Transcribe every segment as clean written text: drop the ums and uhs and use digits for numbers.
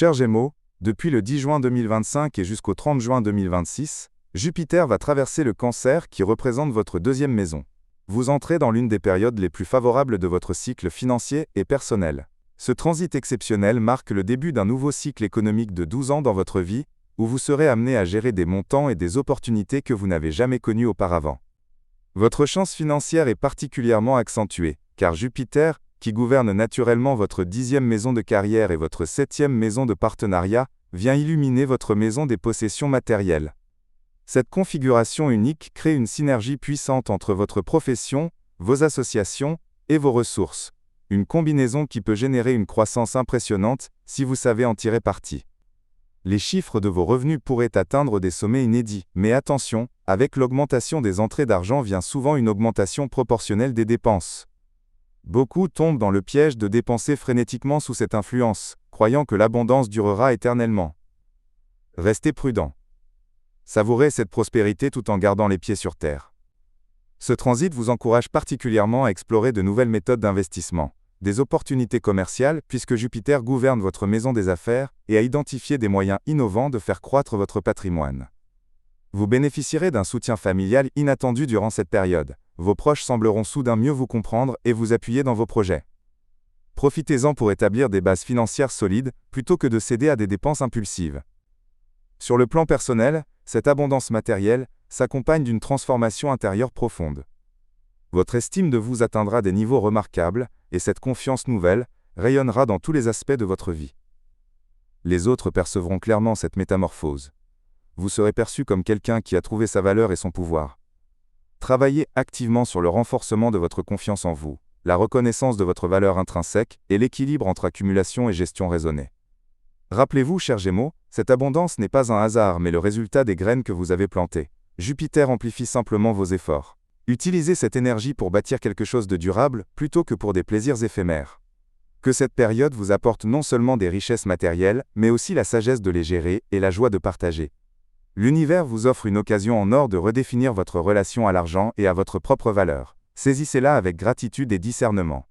Chers Gémeaux, depuis le 10 juin 2025 et jusqu'au 30 juin 2026, Jupiter va traverser le Cancer qui représente votre deuxième maison. Vous entrez dans l'une des périodes les plus favorables de votre cycle financier et personnel. Ce transit exceptionnel marque le début d'un nouveau cycle économique de 12 ans dans votre vie, où vous serez amené à gérer des montants et des opportunités que vous n'avez jamais connus auparavant. Votre chance financière est particulièrement accentuée, car Jupiter, qui gouverne naturellement votre 10e maison de carrière et votre 7e maison de partenariat, vient illuminer votre maison des possessions matérielles. Cette configuration unique crée une synergie puissante entre votre profession, vos associations et vos ressources. Une combinaison qui peut générer une croissance impressionnante si vous savez en tirer parti. Les chiffres de vos revenus pourraient atteindre des sommets inédits, mais attention, avec l'augmentation des entrées d'argent vient souvent une augmentation proportionnelle des dépenses. Beaucoup tombent dans le piège de dépenser frénétiquement sous cette influence, croyant que l'abondance durera éternellement. Restez prudent. Savourez cette prospérité tout en gardant les pieds sur terre. Ce transit vous encourage particulièrement à explorer de nouvelles méthodes d'investissement, des opportunités commerciales puisque Jupiter gouverne votre maison des affaires et à identifier des moyens innovants de faire croître votre patrimoine. Vous bénéficierez d'un soutien familial inattendu durant cette période. Vos proches sembleront soudain mieux vous comprendre et vous appuyer dans vos projets. Profitez-en pour établir des bases financières solides, plutôt que de céder à des dépenses impulsives. Sur le plan personnel, cette abondance matérielle s'accompagne d'une transformation intérieure profonde. Votre estime de vous atteindra des niveaux remarquables, et cette confiance nouvelle rayonnera dans tous les aspects de votre vie. Les autres percevront clairement cette métamorphose. Vous serez perçu comme quelqu'un qui a trouvé sa valeur et son pouvoir. Travaillez activement sur le renforcement de votre confiance en vous, la reconnaissance de votre valeur intrinsèque et l'équilibre entre accumulation et gestion raisonnée. Rappelez-vous, chers Gémeaux, cette abondance n'est pas un hasard mais le résultat des graines que vous avez plantées. Jupiter amplifie simplement vos efforts. Utilisez cette énergie pour bâtir quelque chose de durable, plutôt que pour des plaisirs éphémères. Que cette période vous apporte non seulement des richesses matérielles, mais aussi la sagesse de les gérer et la joie de partager. L'univers vous offre une occasion en or de redéfinir votre relation à l'argent et à votre propre valeur. Saisissez-la avec gratitude et discernement.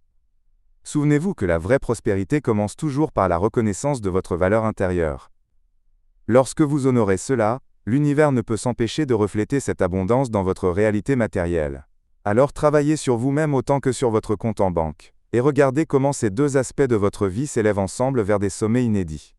Souvenez-vous que la vraie prospérité commence toujours par la reconnaissance de votre valeur intérieure. Lorsque vous honorez cela, l'univers ne peut s'empêcher de refléter cette abondance dans votre réalité matérielle. Alors travaillez sur vous-même autant que sur votre compte en banque, et regardez comment ces deux aspects de votre vie s'élèvent ensemble vers des sommets inédits.